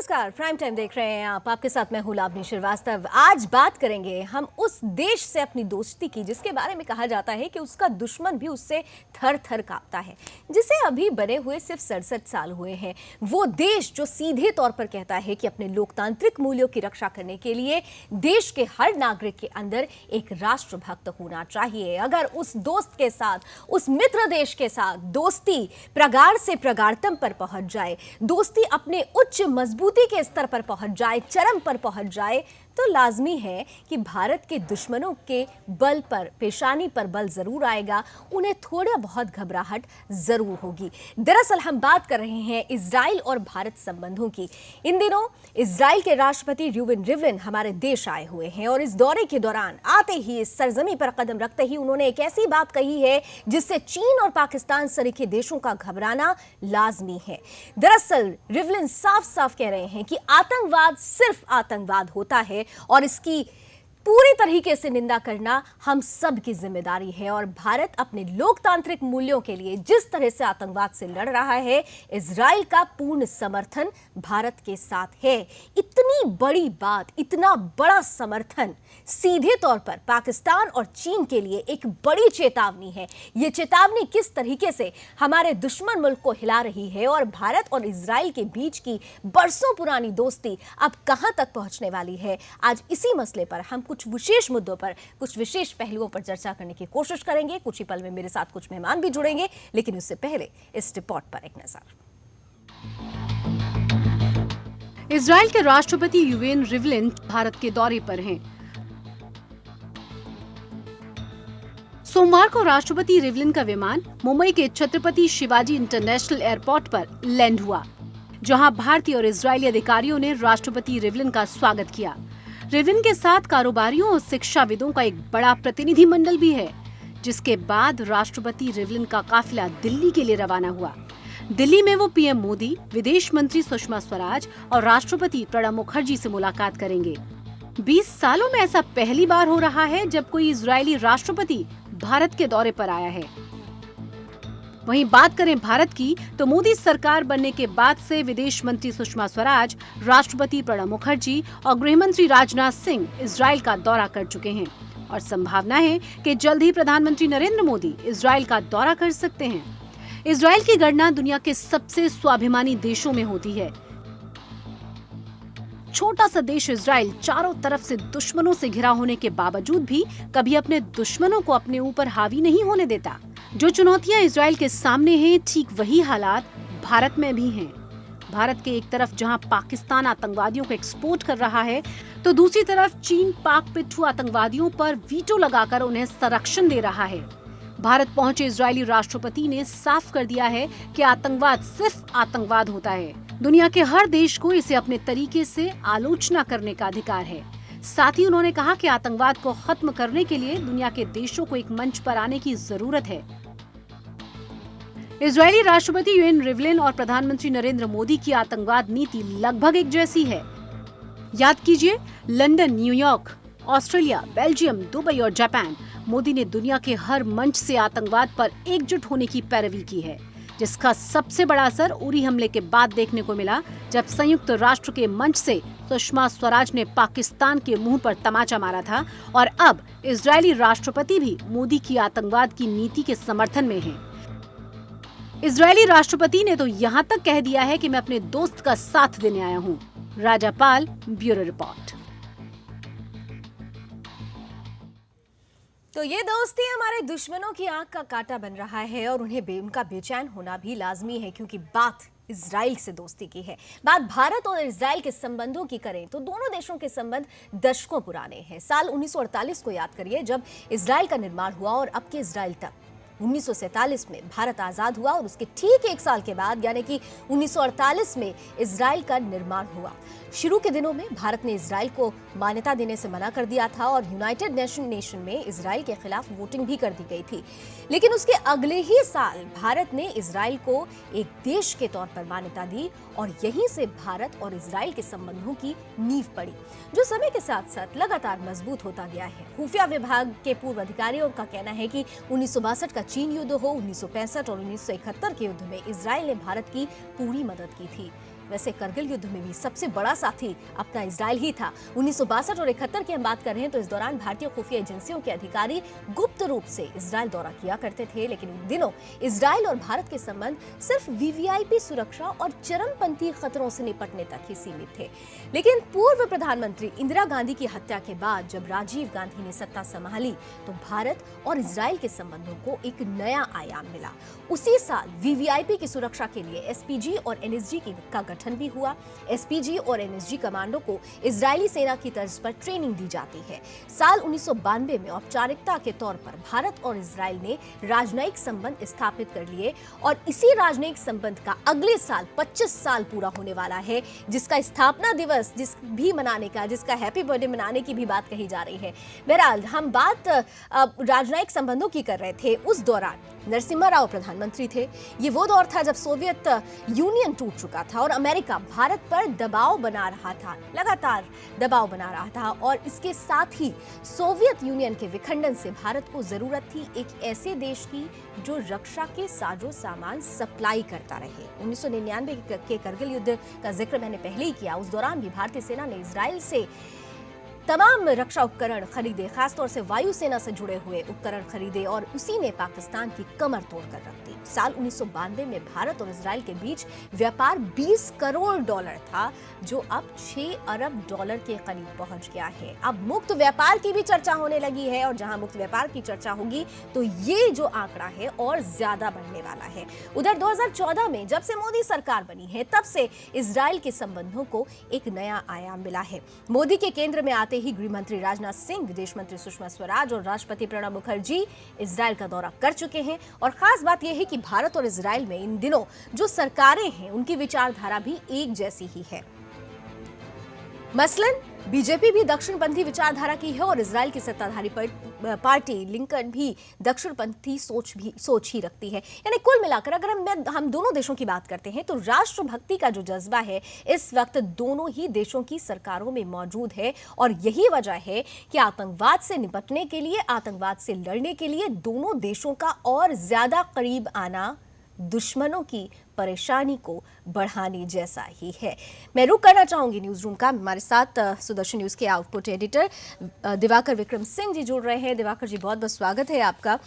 नमस्कार, prime time देख रहे हैं आप। आपके साथ मैं हूं लावनी श्रीवास्तव। आज बात करेंगे हम उस देश से अपनी दोस्ती की जिसके बारे में कहा जाता है कि उसका दुश्मन भी उससे थर थर कांपता है, जिसे अभी बने हुए सिर्फ 67 साल हुए हैं। वो देश जो सीधे तौर पर कहता है कि अपने लोकतांत्रिक मूल्यों की रक्षा करने के लिए देश के हर नागरिक के अंदर एक राष्ट्रभक्त होना चाहिए। अगर उस दोस्त के साथ, उस मित्र देश के साथ दोस्ती प्रगाढ़ से प्रगाढ़तम पर पहुंच जाए, दोस्ती अपने उच्च मजबूती के स्तर पर पहुंच जाए, चरम पर पहुंच जाए, तो लाजमी है कि भारत के दुश्मनों के बल पर, पेशानी पर बल जरूर आएगा, उन्हें थोड़ा बहुत घबराहट जरूर होगी। दरअसल हम बात कर रहे हैं इजराइल और भारत संबंधों की। इन दिनों इजराइल के राष्ट्रपति रूवेन रिवलिन हमारे देश आए हुए हैं और इस दौरे के दौरान आते ही, इस सरजमी पर कदम रखते ही उन्होंने एक ऐसी बात कही है जिससे चीन और पाकिस्तान सरीखे देशों का घबराना लाजमी है। दरअसल रिवलिन साफ साफ कह रहे हैं कि आतंकवाद सिर्फ आतंकवाद होता है और इसकी पूरी तरीके से निंदा करना हम सब की जिम्मेदारी है। और भारत अपने लोकतांत्रिक मूल्यों के लिए जिस तरह से आतंकवाद से लड़ रहा है, इजराइल का पूर्ण समर्थन भारत के साथ है। इतनी बड़ी बात, इतना बड़ा समर्थन सीधे तौर पर पाकिस्तान और चीन के लिए एक बड़ी चेतावनी है। यह चेतावनी किस तरीके से हमारे दुश्मन मुल्क को हिला रही है और भारत और इजराइल के बीच की बरसों पुरानी दोस्ती अब कहां तक पहुंचने वाली है, आज इसी मसले पर हम कुछ विशेष मुद्दों पर, कुछ विशेष पहलुओं पर चर्चा करने की कोशिश करेंगे। कुछ ही पल में मेरे साथ कुछ मेहमान भी जुड़ेंगे, लेकिन उससे पहले इस रिपोर्ट पर एक नजर। इजराइल के राष्ट्रपति रूवेन रिवलिन भारत के दौरे पर हैं। सोमवार को राष्ट्रपति रिवलिन का विमान मुंबई के छत्रपति शिवाजी इंटरनेशनल एयरपोर्ट पर लैंड हुआ, जहां भारतीय और इजरायली अधिकारियों ने राष्ट्रपति रिवलिन का स्वागत किया। रिवलिन के साथ कारोबारियों और शिक्षाविदों का एक बड़ा प्रतिनिधिमंडल भी है, जिसके बाद राष्ट्रपति रिवलिन का काफिला दिल्ली के लिए रवाना हुआ। दिल्ली में वो पीएम मोदी, विदेश मंत्री सुषमा स्वराज और राष्ट्रपति प्रणब मुखर्जी से मुलाकात करेंगे। 20 सालों में ऐसा पहली बार हो रहा है जब कोई इजरायली राष्ट्रपति भारत के दौरे पर आया है। वहीं बात करें भारत की, तो मोदी सरकार बनने के बाद से विदेश मंत्री सुषमा स्वराज, राष्ट्रपति प्रणब मुखर्जी और गृह मंत्री राजनाथ सिंह इजराइल का दौरा कर चुके हैं और संभावना है कि जल्द ही प्रधानमंत्री नरेंद्र मोदी इजराइल का दौरा कर सकते हैं। इजराइल की गणना दुनिया के सबसे स्वाभिमानी देशों में होती है। छोटा सा देश इजराइल चारों तरफ से दुश्मनों से घिरा होने के बावजूद भी कभी अपने दुश्मनों को अपने ऊपर हावी नहीं होने देता। जो चुनौतियां इजराइल के सामने हैं, ठीक वही हालात भारत में भी हैं। भारत के एक तरफ जहां पाकिस्तान आतंकवादियों को एक्सपोर्ट कर रहा है, तो दूसरी तरफ चीन पाक पिट्ठू आतंकवादियों पर वीटो लगाकर उन्हें संरक्षण दे रहा है। भारत पहुंचे इजरायली राष्ट्रपति ने साफ कर दिया है कि आतंकवाद सिर्फ आतंकवाद होता है। दुनिया के हर देश को इसे अपने तरीके से आलोचना करने का अधिकार है। साथ ही उन्होंने कहा कि आतंकवाद को खत्म करने के लिए दुनिया के देशों को एक मंच पर आने की जरूरत है। इजरायली राष्ट्रपति रूवेन रिवलिन और प्रधानमंत्री नरेंद्र मोदी की आतंकवाद नीति लगभग एक जैसी है। याद कीजिए, London, New York, Australia, Belgium, Dubai और जापान, मोदी ने दुनिया के हर मंच से आतंकवाद पर एकजुट होने की पैरवी की है, जिसका सबसे बड़ा असर उरी हमले के बाद देखने को मिला, जब संयुक्त राष्ट्र के मंच से सुषमा स्वराज ने पाकिस्तान के मुंह पर तमाचा मारा था। और अब इजरायली राष्ट्रपति भी मोदी की आतंकवाद की नीति के समर्थन में हैं। इजरायली राष्ट्रपति ने तो यहाँ तक कह दिया है कि मैं अपने दोस्त का साथ देने आया हूँ। राजापाल, ब्यूरो रिपोर्ट। तो ये दोस्ती हमारे दुश्मनों की आंख का कांटा बन रहा है और उन्हें उनका बेचैन होना भी लाजमी है, क्योंकि बात इजराइल से दोस्ती की है। बात भारत और इजराइल के संबंधों की करें तो दोनों देशों के संबंध दशकों पुराने हैं। साल 1948 को याद करिए, जब इजराइल का निर्माण हुआ, और अब के इजराइल तक 1947 में भारत आजाद हुआ और उसके ठीक एक साल के बाद यानी कि 1948 में इजराइल का निर्माण हुआ। शुरू के दिनों में भारत ने इजराइल को मान्यता देने से मना कर दिया था और यूनाइटेड नेशन में इजराइल के खिलाफ वोटिंग भी कर दी गई थी। लेकिन उसके अगले ही साल भारत ने इजराइल को एक देश के तौर पर मान्यता दी और यहीं से भारत और इजराइल के संबंधों की नींव पड़ी, जो समय के साथ साथ लगातार मजबूत होता गया है। खुफिया विभाग के पूर्व अधिकारियों का कहना है कि 1962 का चीन युद्ध हो, 1965 और 1971 के युद्ध में इजराइल ने भारत की पूरी मदद की थी। वैसे करगिल युद्ध में भी सबसे बड़ा साथी अपना इजराइल ही था। 1962 और 71 की हम बात कर रहे हैं तो इस दौरान भारतीय खुफिया एजेंसियों के अधिकारी गुप्त रूप से इजराइल दौरा किया करते थे, लेकिन इन दिनों इजराइल और भारत के संबंध सिर्फ वीवीआईपी सुरक्षा और चरमपंथी खतरों से निपटने तक ही सीमित थे। लेकिन पूर्व प्रधानमंत्री इंदिरा गांधी की हत्या के बाद जब राजीव गांधी ने सत्ता संभाली तो भारत और इजराइल के संबंधों को एक नया आयाम मिला। उसी साल वीवीआईपी की सुरक्षा के लिए एसपीजी और एनएसजी का गठन भी हुआ। एसपीजी और एनएसजी कमांडो को इजरायली सेना की तर्ज पर ट्रेनिंग दी जाती है। साल 1992 में औपचारिकता के तौर पर भारत और इजराइल ने राजनयिक संबंध स्थापित कर लिए और इसी राजनयिक संबंध का अगले साल 25 साल पूरा होने वाला है, जिसका स्थापना दिवस जिसका हैप्पी बर्थडे मनाने की भी बात कही जा रही है। बहरहाल हम बात राजनयिक संबंधों की कर रहे थे। उस दौरान नरसिम्हा राव प्रधानमंत्री थे। ये वो दौर था जब सोवियत यूनियन टूट चुका था और अमेरिका भारत पर दबाव बना रहा था, लगातार दबाव बना रहा था, और इसके साथ ही सोवियत यूनियन के विखंडन से भारत को जरूरत थी एक ऐसे देश की जो रक्षा के साजो सामान सप्लाई करता रहे। 1999 के करगिल युद्ध का जिक्र मैंने पहले ही किया। उस दौरान भी भारतीय सेना ने इजराइल से तमाम रक्षा उपकरण खरीदे, खासतौर से वायुसेना से जुड़े हुए उपकरण खरीदे और उसी ने पाकिस्तान की कमर तोड़कर रख दी। साल 1992 में भारत और इजराइल के बीच व्यापार 20 करोड़ डॉलर था, जो अब 6 अरब डॉलर के करीब पहुंच गया है। अब मुक्त व्यापार की भी चर्चा होने लगी है और जहां मुक्त व्यापार की चर्चा होगी तो ये जो आंकड़ा है और ज्यादा बढ़ने वाला है। उधर 2014 में जब से मोदी सरकार बनी है तब से इजराइल के संबंधों को एक नया आयाम मिला है। मोदी के केंद्र में आते ही गृह मंत्री राजनाथ सिंह, विदेश मंत्री सुषमा स्वराज और राष्ट्रपति प्रणब मुखर्जी इजराइल का दौरा कर चुके हैं। और खास बात यह है कि भारत और इजराइल में इन दिनों जो सरकारें हैं उनकी विचारधारा भी एक जैसी ही है। मसलन बीजेपी भी दक्षिणपंथी विचारधारा की है और इजराइल की सत्ताधारी पार्टी लिंकन भी दक्षिणपंथी सोच ही रखती है। यानी कुल मिलाकर अगर हम दोनों देशों की बात करते हैं तो राष्ट्रभक्ति का जो जज्बा है इस वक्त दोनों ही देशों की सरकारों में मौजूद है और यही वजह है कि आतंकवाद से निपटने के लिए, आतंकवाद से लड़ने के लिए दोनों देशों का और ज्यादा करीब आना दुश्मनों की परेशानी को बढ़ाने जैसा ही है। मैं रुक करना चाहूंगी न्यूज रूम का। हमारे साथ सुदर्शन न्यूज के आउटपुट एडिटर दिवाकर विक्रम सिंह जी जुड़ रहे हैं। दिवाकर जी, बहुत बहुत स्वागत है आपका।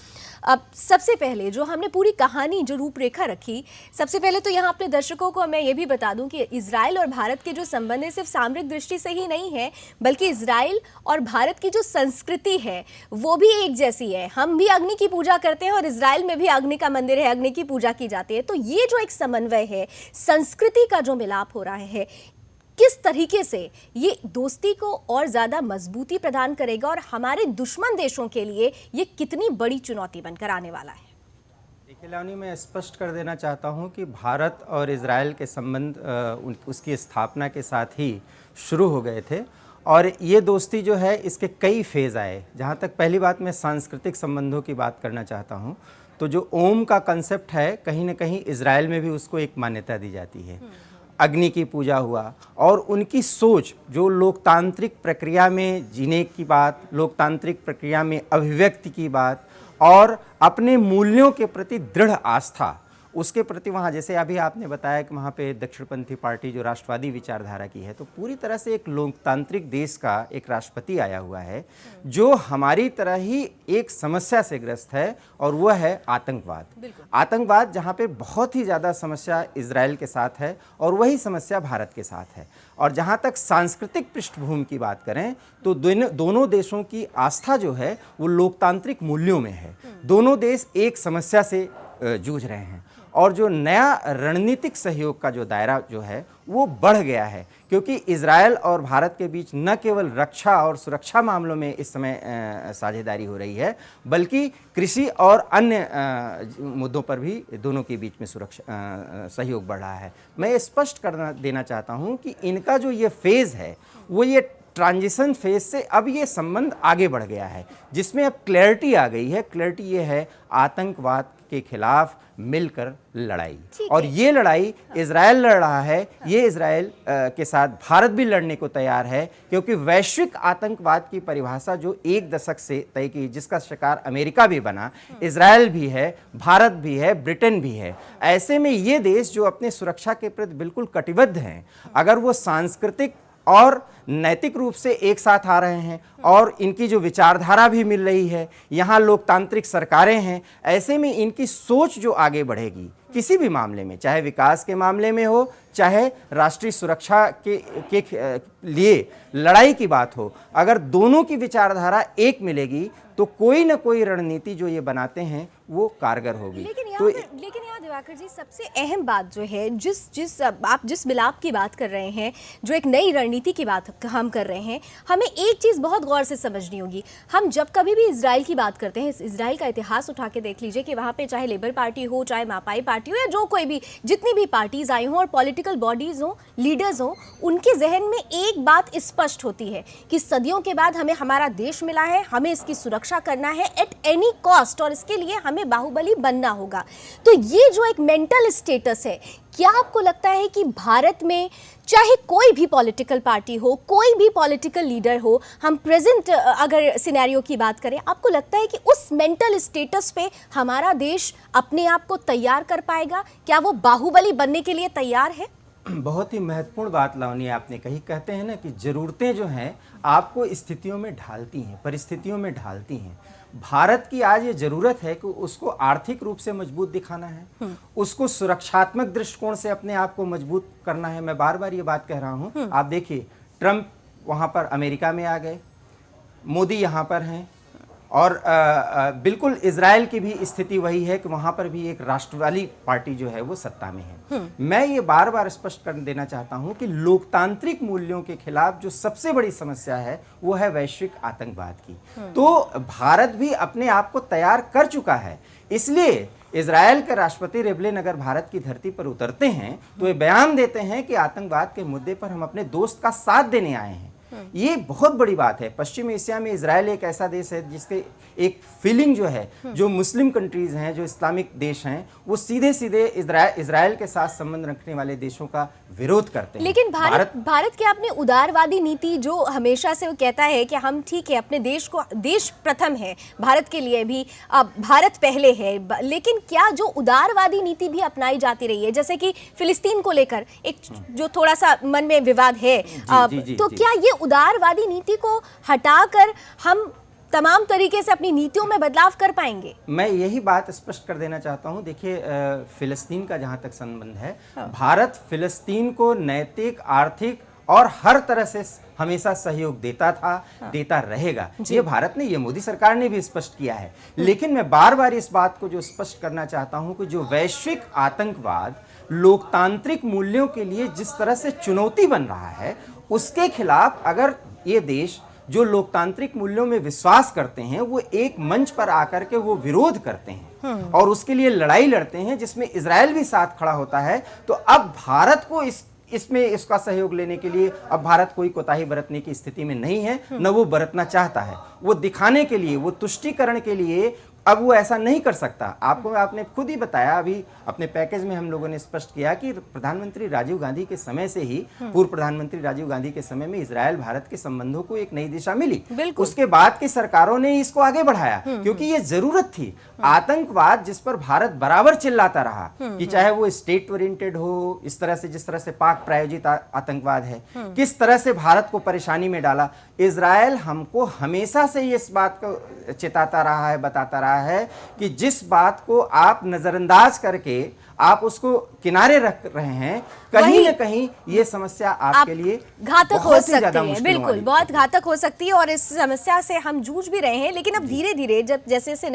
अब सबसे पहले जो हमने पूरी कहानी जो रूपरेखा रखी, सबसे पहले तो यहाँ अपने दर्शकों को मैं ये भी बता दूं कि इजराइल और भारत के जो संबंध है सिर्फ सामरिक दृष्टि से ही नहीं है, बल्कि इजराइल और भारत की जो संस्कृति है वो भी एक जैसी है। हम भी अग्नि की पूजा करते हैं और इजराइल में भी अग्नि का मंदिर है, अग्नि की पूजा की जाती है। तो ये जो एक समन्वय है, संस्कृति का जो मिलाप हो रहा है, किस तरीके से ये दोस्ती को और ज्यादा मजबूती प्रदान करेगा और हमारे दुश्मन देशों के लिए ये कितनी बड़ी चुनौती बनकर आने वाला है? देखिए लावनी, मैं स्पष्ट कर देना चाहता हूं कि भारत और इजराइल के संबंध उसकी स्थापना के साथ ही शुरू हो गए थे और ये दोस्ती जो है इसके कई फेज़ आए। जहाँ तक पहली बात मैं सांस्कृतिक संबंधों की बात करना चाहता हूँ तो जो ओम का कंसेप्ट है कहीं ना कहीं इजराइल में भी उसको एक मान्यता दी जाती है। अग्नि की पूजा हुआ और उनकी सोच जो लोकतांत्रिक प्रक्रिया में जीने की बात, लोकतांत्रिक प्रक्रिया में अभिव्यक्ति की बात और अपने मूल्यों के प्रति दृढ़ आस्था, उसके प्रति वहाँ जैसे अभी आपने बताया कि वहाँ पे दक्षिणपंथी पार्टी जो राष्ट्रवादी विचारधारा की है, तो पूरी तरह से एक लोकतांत्रिक देश का एक राष्ट्रपति आया हुआ है जो हमारी तरह ही एक समस्या से ग्रस्त है और वह है आतंकवाद। आतंकवाद जहाँ पे बहुत ही ज़्यादा समस्या इजराइल के साथ है और वही समस्या भारत के साथ है। और जहाँ तक सांस्कृतिक पृष्ठभूमि की बात करें तो दोनों देशों की आस्था जो है वो लोकतांत्रिक मूल्यों में है। दोनों देश एक समस्या से जूझ रहे हैं और जो नया रणनीतिक सहयोग का जो दायरा जो है वो बढ़ गया है, क्योंकि इजराइल और भारत के बीच न केवल रक्षा और सुरक्षा मामलों में इस समय साझेदारी हो रही है, बल्कि कृषि और अन्य मुद्दों पर भी दोनों के बीच में सुरक्षा सहयोग बढ़ रहा है। मैं ये स्पष्ट करना देना चाहता हूँ कि इनका जो ये फेज़ है वो ये ट्रांजिशन फेज से अब ये संबंध आगे बढ़ गया है, जिसमें अब क्लैरिटी आ गई है। क्लैरिटी ये है आतंकवाद के खिलाफ मिलकर लड़ाई, और ये लड़ाई इजराइल लड़ रहा है, ये इजराइल के साथ भारत भी लड़ने को तैयार है, क्योंकि वैश्विक आतंकवाद की परिभाषा जो 1 दशक से तय की, जिसका शिकार अमेरिका भी बना, इजराइल भी है, भारत भी है, ब्रिटेन भी है। ऐसे में ये देश जो अपने सुरक्षा के प्रति बिल्कुल कटिबद्ध हैं, अगर वो सांस्कृतिक और नैतिक रूप से एक साथ आ रहे हैं और इनकी जो विचारधारा भी मिल रही है, यहाँ लोकतांत्रिक सरकारें हैं, ऐसे में इनकी सोच जो आगे बढ़ेगी किसी भी मामले में, चाहे विकास के मामले में हो, चाहे राष्ट्रीय सुरक्षा के लिए लड़ाई की बात हो, अगर दोनों की विचारधारा एक मिलेगी तो कोई ना कोई रणनीति जो ये बनाते हैं वो कारगर होगी। लेकिन यहाँ दिवाकर जी, सबसे अहम बात जो है, आप जिस मिलाप की बात कर रहे हैं, जो एक नई रणनीति की बात हम कर रहे हैं, हमें एक चीज़ बहुत गौर से समझनी होगी। हम जब कभी भी इजराइल की बात करते हैं, इजराइल का इतिहास उठा के देख लीजिए कि वहाँ पे चाहे लेबर पार्टी हो, चाहे मापाई पार्टी हो, या जो कोई भी जितनी भी पार्टीज आई हों और पॉलिटिकल बॉडीज हों, लीडर्स हों, उनके जहन में एक बात स्पष्ट होती है कि सदियों के बाद हमें हमारा देश मिला है, हमें इसकी सुरक्षा करना है एट एनी कॉस्ट, और इसके लिए हमें बाहुबली बनना होगा। तो ये जो एक मेंटल स्टेटस है, क्या आपको लगता है कि भारत में चाहे कोई भी पॉलिटिकल पार्टी हो, कोई भी पॉलिटिकल लीडर हो, हम प्रेजेंट अगर सिनेरियो की बात करें, आपको लगता है कि उस मेंटल स्टेटस पे हमारा देश अपने आप को तैयार कर पाएगा? क्या वो बाहुबली बनने के लिए तैयार है? बहुत ही महत्वपूर्ण बात लावनी आपने कही। कहते हैं ना कि ज़रूरतें जो हैं आपको स्थितियों में ढालती हैं, परिस्थितियों में ढालती हैं। भारत की आज ये ज़रूरत है कि उसको आर्थिक रूप से मजबूत दिखाना है, उसको सुरक्षात्मक दृष्टिकोण से अपने आप को मजबूत करना है। मैं बार बार ये बात कह रहा हूँ, आप देखिए ट्रंप वहाँ पर अमेरिका में आ गए, मोदी यहाँ पर हैं, और बिल्कुल इजराइल की भी स्थिति वही है कि वहाँ पर भी एक राष्ट्रवादी पार्टी जो है वो सत्ता में है। मैं ये बार बार स्पष्ट कर देना चाहता हूँ कि लोकतांत्रिक मूल्यों के खिलाफ जो सबसे बड़ी समस्या है वो है वैश्विक आतंकवाद की। तो भारत भी अपने आप को तैयार कर चुका है, इसलिए इजराइल के राष्ट्रपति रिवलिन अगर भारत की धरती पर उतरते हैं तो ये बयान देते हैं कि आतंकवाद के मुद्दे पर हम अपने दोस्त का साथ देने आए हैं। ये बहुत बड़ी बात है। पश्चिम एशिया में इजराइल एक ऐसा देश है जिसके एक फीलिंग जो है, जो मुस्लिम कंट्रीज हैं, जो इस्लामिक देश हैं, वो सीधे सीधे इजराइल के साथ संबंध रखने वाले देशों का विरोध करते हैं। लेकिन भारत की अपनी उदारवादी नीति जो हमेशा से वो कहता है कि हम ठीक है, अपने देश को, देश प्रथम है, भारत के लिए भी भारत पहले है, लेकिन क्या जो उदारवादी नीति भी अपनाई जाती रही है, जैसे कि फिलिस्तीन को लेकर एक जो थोड़ा सा मन में विवाद है, तो क्या ये उदारवादी नीति को हटाकर हम तमाम तरीके से अपनी नीतियों में बदलाव कर पाएंगे? मैं यही बात स्पष्ट कर देना चाहता हूं। देखिए, फिलिस्तीन का जहां तक संबंध है, भारत फिलिस्तीन को नैतिक, आर्थिक और हर तरह से हमेशा सहयोग देता था, देता रहेगा। ये भारत ने, ये मोदी सरकार ने भी स्पष्ट किया है। लेकिन मैं बार बार इस बात को जो स्पष्ट करना चाहता हूं कि जो वैश्विक आतंकवाद लोकतांत्रिक मूल्यों के लिए जिस तरह से चुनौती बन रहा है, उसके खिलाफ अगर ये देश जो लोकतांत्रिक मूल्यों में विश्वास करते हैं, वो एक मंच पर आकर के वो विरोध करते हैं और उसके लिए लड़ाई लड़ते हैं, जिसमें इजराइल भी साथ खड़ा होता है, तो अब भारत को इसमें इसका सहयोग लेने के लिए अब भारत कोई कोताही बरतने की स्थिति में नहीं है, न वो बरतना चाहता है। वो दिखाने के लिए, वो तुष्टीकरण के लिए अब वो ऐसा नहीं कर सकता। आपने खुद ही बताया, अभी अपने पैकेज में हम लोगों ने स्पष्ट किया कि प्रधानमंत्री राजीव गांधी के समय से ही, पूर्व प्रधानमंत्री राजीव गांधी के समय में इजराइल भारत के संबंधों को एक नई दिशा मिली। उसके बाद की सरकारों ने इसको आगे बढ़ाया, क्योंकि ये जरूरत थी। आतंकवाद जिस पर भारत बराबर चिल्लाता रहा कि चाहे वो स्टेट ओरिएंटेड हो, इस तरह से, जिस तरह से पाक प्रायोजित आतंकवाद है, किस तरह से भारत को परेशानी में डाला, इजराइल हमको हमेशा से इस बात को चिताता रहा है, बताता रहा है कि जिस बात को आप नजरअंदाज करके आप उसको किनारे रख रहे हैं, कहीं न कहीं ये समस्या आपके लिए घातक हो सकती है। बिल्कुल, बहुत घातक हो सकती है, और इस समस्या से हम जूझ भी रहे हैं। लेकिन अब धीरे धीरे जब जैसे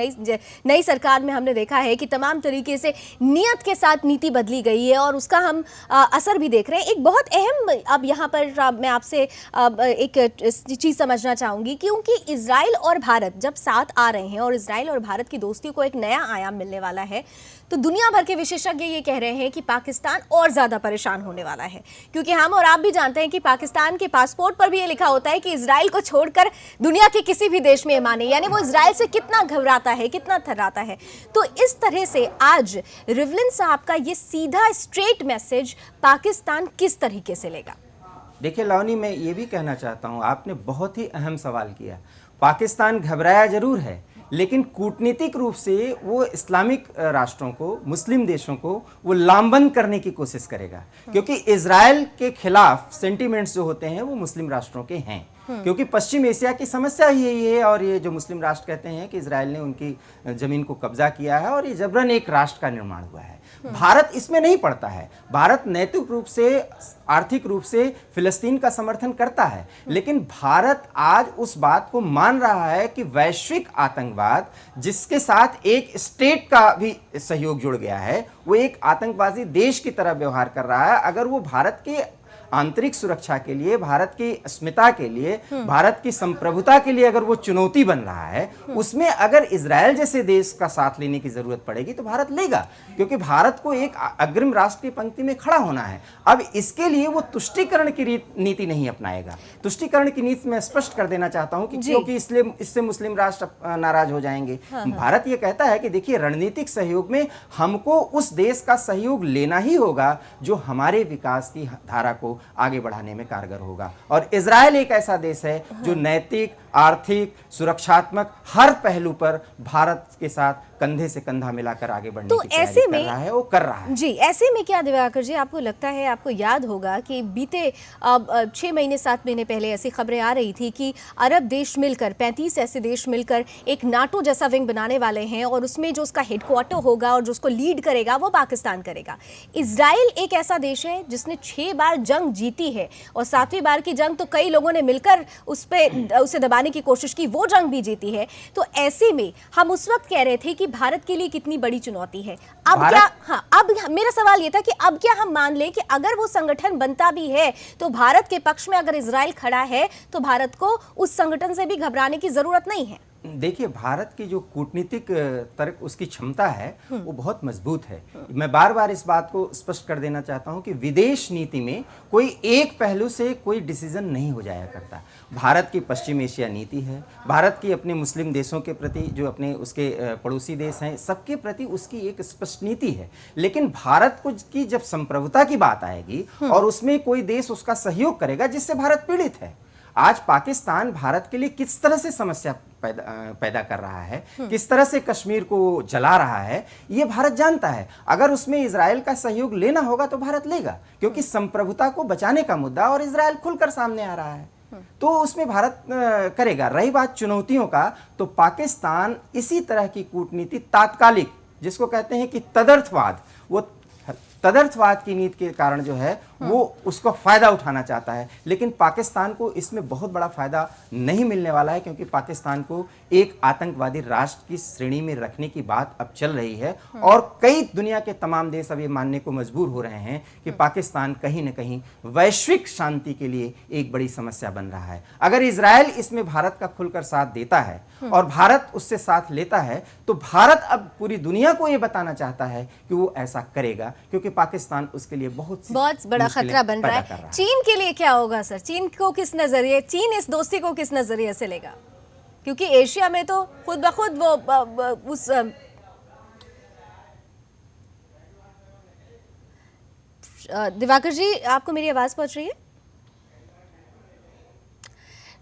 नई सरकार में हमने देखा है कि तमाम तरीके से नियत के साथ नीति बदली गई है, और उसका हम असर भी देख रहे हैं। एक बहुत अहम, अब यहाँ पर मैं आपसे एक चीज़ समझना चाहूँगी, क्योंकि इजराइल और भारत जब साथ आ रहे हैं, और इजराइल और भारत की दोस्ती को एक नया आयाम मिलने वाला है, तो दुनिया भर के विशेषज्ञ ये कह रहे हैं कि पाकिस्तान और ज़्यादा परेशान होने वाला है, क्योंकि हम और आप भी जानते हैं कि पाकिस्तान के पासपोर्ट पर भी ये लिखा होता है कि इजराइल को छोड़कर दुनिया के किसी भी देश में माने, यानी वो इजराइल से कितना घबराता है, कितना थर्राता है। तो इस तरह से आज रिवलिन साहब का ये सीधा स्ट्रेट मैसेज पाकिस्तान किस तरीके से लेगा? देखिए लावनी, मैं ये भी कहना चाहता हूँ, आपने बहुत ही अहम सवाल किया। पाकिस्तान घबराया जरूर है, लेकिन कूटनीतिक रूप से वो इस्लामिक राष्ट्रों को, मुस्लिम देशों को वो लामबंद करने की कोशिश करेगा, क्योंकि इजराइल के खिलाफ सेंटीमेंट्स जो होते हैं वो मुस्लिम राष्ट्रों के हैं, क्योंकि पश्चिम एशिया की समस्या ही यही है। और ये जो मुस्लिम राष्ट्र कहते हैं कि इजराइल ने उनकी जमीन को कब्जा किया है और ये जबरन एक राष्ट्र का निर्माण हुआ है। भारत इसमें नहीं पड़ता है। भारत नैतिक रूप से, आर्थिक रूप से फिलिस्तीन का समर्थन करता है, लेकिन भारत आज उस बात को मान रहा है कि वैश्विक आतंकवाद, जिसके साथ एक स्टेट का भी सहयोग जुड़ गया है, वो एक आतंकवादी देश की तरह व्यवहार कर रहा है। अगर वो भारत के आंतरिक सुरक्षा के लिए, भारत की अस्मिता के लिए, भारत की संप्रभुता के लिए अगर वो चुनौती बन रहा है, उसमें अगर इजराइल जैसे देश का साथ लेने की जरूरत पड़ेगी तो भारत लेगा, क्योंकि भारत को एक अग्रिम राष्ट्र की पंक्ति में खड़ा होना है। अब इसके लिए वो तुष्टीकरण की नीति नहीं अपनाएगा। तुष्टीकरण की नीति मैं स्पष्ट कर देना चाहता हूं कि क्योंकि इससे मुस्लिम राष्ट्र नाराज हो जाएंगे। भारत ये कहता है कि देखिए, रणनीतिक सहयोग में हमको उस देश का सहयोग लेना ही होगा जो हमारे विकास की धारा को आगे बढ़ाने में कारगर होगा। और इजराइल एक ऐसा देश है जो नैतिक, आर्थिक, सुरक्षात्मक हर पहलू पर भारत के साथ कंधे से कंधा मिलाकर आगे बढ़ने की तैयारी कर रहा है, वो कर रहा है। जी, ऐसे में क्या दिवाकर जी, आपको लगता है, आपको याद होगा कि बीते 6 महीने 7 महीने पहले ऐसी खबरें आ रही थी कि अरब देश मिलकर, 35 ऐसे देश मिलकर एक नाटो जैसा विंग बनाने वाले हैं, और उसमें जो उसका हेडक्वार्टर होगा और जो उसको लीड करेगा वो पाकिस्तान करेगा। इजराइल एक ऐसा देश है जिसने 6 बार जंग जीती है, और 7वीं बार की जंग तो कई लोगों ने मिलकर उसे दबाने की कोशिश की, वो जंग भी जीती है। तो ऐसे में हम उस वक्त कह रहे थे कि भारत के लिए कितनी बड़ी चुनौती है। अब क्या, हाँ, अब मेरा सवाल ये था कि अब क्या हम मान लें कि अगर वो संगठन बनता भी है तो भारत के पक्ष में अगर इजराइल खड़ा है तो भारत को उस संगठन से भी घबराने की जरूरत नहीं है? देखिए, भारत की जो कूटनीतिक तर्क, उसकी क्षमता है वो बहुत मजबूत है। मैं बार बार इस बात को स्पष्ट कर देना चाहता हूं कि विदेश नीति में कोई एक पहलू से कोई डिसीजन नहीं हो जाया करता। भारत की पश्चिम एशिया नीति है, भारत की अपने मुस्लिम देशों के प्रति, जो अपने उसके पड़ोसी देश हैं, सबके प्रति उसकी एक स्पष्ट नीति है। लेकिन भारत को की जब संप्रभुता की बात आएगी और उसमें कोई देश उसका सहयोग करेगा जिससे भारत पीड़ित है। आज पाकिस्तान भारत के लिए किस तरह से समस्या पैदा कर रहा है, किस तरह से कश्मीर को जला रहा है, ये भारत जानता है। अगर उसमें इजराइल का सहयोग लेना होगा तो भारत लेगा, क्योंकि संप्रभुता को बचाने का मुद्दा और इजराइल खुलकर सामने आ रहा है, तो उसमें भारत करेगा। रही बात चुनौतियों का, तो पाकिस्तान इसी तरह की कूटनीति तात्कालिक, जिसको कहते हैं कि तदर्थवाद, वो तदर्थवाद की नीति के कारण जो है वो उसको फायदा उठाना चाहता है। लेकिन पाकिस्तान को इसमें बहुत बड़ा फायदा नहीं मिलने वाला है, क्योंकि पाकिस्तान को एक आतंकवादी राष्ट्र की श्रेणी में रखने की बात अब चल रही है, और कई दुनिया के तमाम देश अब ये मानने को मजबूर हो रहे हैं कि पाकिस्तान कहीं न कहीं वैश्विक शांति के लिए एक बड़ी समस्या बन रहा है। अगर इजराइल इसमें भारत का खुलकर साथ देता है और भारत उससे साथ लेता है, तो भारत अब पूरी दुनिया को ये बताना चाहता है कि वो ऐसा करेगा, क्योंकि पाकिस्तान उसके लिए बहुत बड़ा खतरा बन रहा है। चीन के लिए क्या होगा सर? चीन को किस नजरिए, चीन इस दोस्ती को किस नजरिए से लेगा? क्योंकि एशिया में तो खुद ब खुद वो उस दिवाकर जी, आपको मेरी आवाज पहुंच रही है?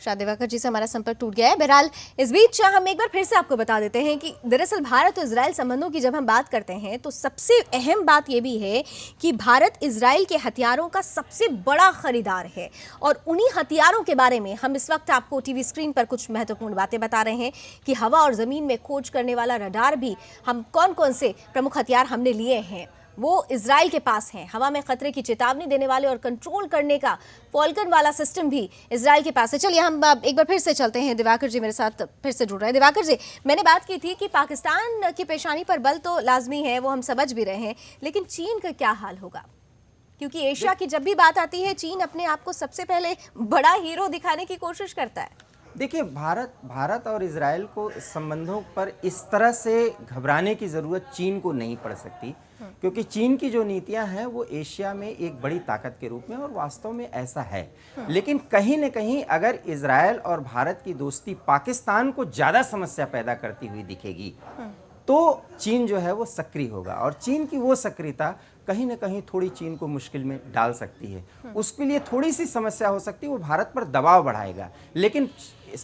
शायद दिवाकर जी से हमारा संपर्क टूट गया है। बहरहाल इस बीच हम एक बार फिर से आपको बता देते हैं कि दरअसल भारत और इजराइल संबंधों की जब हम बात करते हैं तो सबसे अहम बात यह भी है कि भारत इजराइल के हथियारों का सबसे बड़ा खरीदार है, और उन्हीं हथियारों के बारे में हम इस वक्त आपको टीवी स्क्रीन पर कुछ महत्वपूर्ण बातें बता रहे हैं कि हवा और ज़मीन में खोज करने वाला रडार भी, हम कौन कौन से प्रमुख हथियार हमने लिए हैं वो इजराइल के पास हैं। हवा में खतरे की चेतावनी देने वाले और कंट्रोल करने का फॉल्कन वाला सिस्टम भी इजराइल के पास है। चलिए हम एक बार फिर से चलते हैं, दिवाकर जी मेरे साथ फिर से जुड़ रहे हैं। दिवाकर जी, मैंने बात की थी कि पाकिस्तान की पेशानी पर बल तो लाजमी है, वो हम समझ भी रहे हैं, लेकिन चीन का क्या हाल होगा? क्योंकि एशिया की जब भी बात आती है, चीन अपने आप को सबसे पहले बड़ा हीरो दिखाने की कोशिश करता है। देखिए, भारत और इजराइल को संबंधों पर इस तरह से घबराने की ज़रूरत चीन को नहीं पड़ सकती, क्योंकि चीन की जो नीतियां हैं वो एशिया में एक बड़ी ताकत के रूप में, और वास्तव में ऐसा है। लेकिन कहीं न कहीं अगर इजराइल और भारत की दोस्ती पाकिस्तान को ज़्यादा समस्या पैदा करती हुई दिखेगी, तो चीन जो है वो सक्रिय होगा, और चीन की वो सक्रियता कहीं ना कहीं थोड़ी चीन को मुश्किल में डाल सकती है। उसके लिए थोड़ी सी समस्या हो सकती है, वो भारत पर दबाव बढ़ाएगा। लेकिन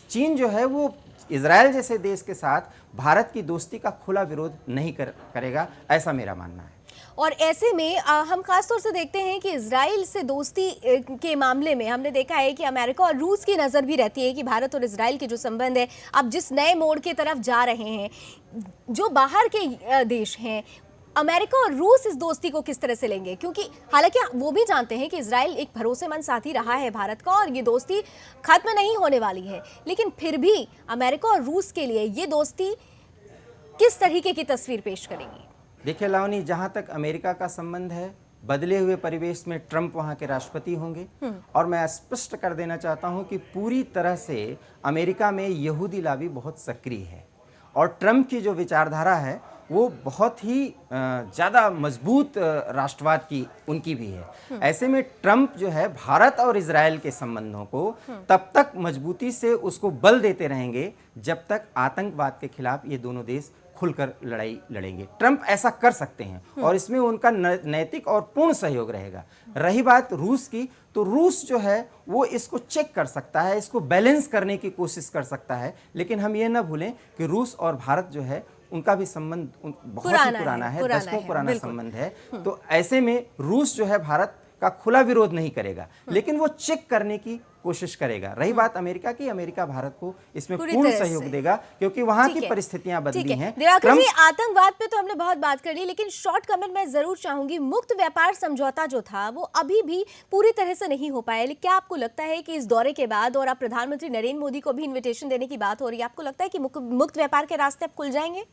चीन जो है वो इजराइल जैसे देश के साथ भारत की दोस्ती का खुला विरोध नहीं करेगा, ऐसा मेरा मानना है। और ऐसे में हम खासतौर से देखते हैं कि इजराइल से दोस्ती के मामले में हमने देखा है कि अमेरिका और रूस की नज़र भी रहती है कि भारत और इजराइल के जो संबंध है अब जिस नए मोड़ की तरफ जा रहे हैं, जो बाहर के देश हैं, अमेरिका और रूस इस दोस्ती को किस तरह से लेंगे, क्योंकि हालांकि वो भी जानते हैं कि इजराइल एक भरोसेमंद साथी रहा है भारत का और ये दोस्ती खत्म नहीं होने वाली है, लेकिन फिर भी अमेरिका और रूस के लिए ये दोस्ती किस तरीके की तस्वीर पेश करेगी? देखिए लावनी, जहाँ तक अमेरिका का संबंध है, बदले हुए परिवेश में ट्रंप वहाँ के राष्ट्रपति होंगे, और मैं स्पष्ट कर देना चाहता हूँ कि पूरी तरह से अमेरिका में यहूदी लॉबी बहुत सक्रिय है, और ट्रंप की जो विचारधारा है वो बहुत ही ज़्यादा मजबूत राष्ट्रवाद की उनकी भी है। ऐसे में ट्रंप जो है भारत और इजराइल के संबंधों को तब तक मजबूती से उसको बल देते रहेंगे जब तक आतंकवाद के खिलाफ ये दोनों देश खुलकर लड़ाई लड़ेंगे। ट्रंप ऐसा कर सकते हैं और इसमें उनका नैतिक और पूर्ण सहयोग रहेगा। रही बात रूस की, तो रूस जो है वो इसको चेक कर सकता है, इसको बैलेंस करने की कोशिश कर सकता है, लेकिन हम ये ना भूलें कि रूस और भारत जो है उनका भी संबंध बहुत ही पुराना है, दशकों पुराना संबंध है। तो ऐसे में रूस जो है भारत का खुला विरोध नहीं करेगा, लेकिन वो चेक करने की कोशिश करेगा। रही बात अमेरिका की, अमेरिका भारत को इसमें पूर्ण सहयोग देगा, क्योंकि वहां की परिस्थितियां बदली हैं। दिवाकर जी, आतंकवाद पे तो हमने बहुत बात कर ली, लेकिन शॉर्ट कमेंट मैं जरूर चाहूंगी, मुक्त व्यापार समझौता जो था वो अभी भी पूरी तरह से नहीं हो पाया, लेकिन क्या आपको लगता है कि इस दौरे के बाद, और अब प्रधानमंत्री नरेंद्र मोदी को भी इन्विटेशन देने की बात हो रही है, आपको लगता है कि मुक्त व्यापार के रास्ते अब खुल जाएंगे?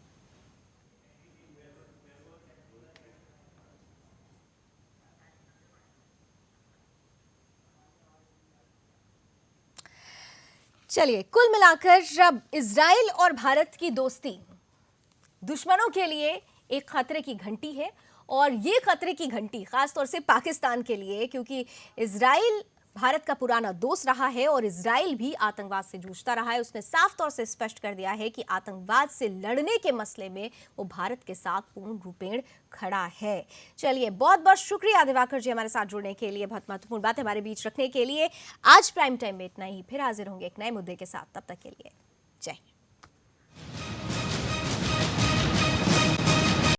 चलिए, कुल मिलाकर जब इजराइल और भारत की दोस्ती दुश्मनों के लिए एक खतरे की घंटी है, और ये खतरे की घंटी खासतौर से पाकिस्तान के लिए, क्योंकि इजराइल भारत का पुराना दोस्त रहा है और इजराइल भी आतंकवाद से जूझता रहा है। उसने साफ तौर से स्पष्ट कर दिया है कि आतंकवाद से लड़ने के मसले में वो भारत के साथ पूर्ण रूपेण खड़ा है। चलिए, बहुत बहुत शुक्रिया दिवाकर जी हमारे साथ जुड़ने के लिए, बहुत महत्वपूर्ण बात हमारे बीच रखने के लिए। आज प्राइम टाइम में इतना ही, फिर हाजिर होंगे एक नए मुद्दे के साथ। तब तक के लिए जय हिंद।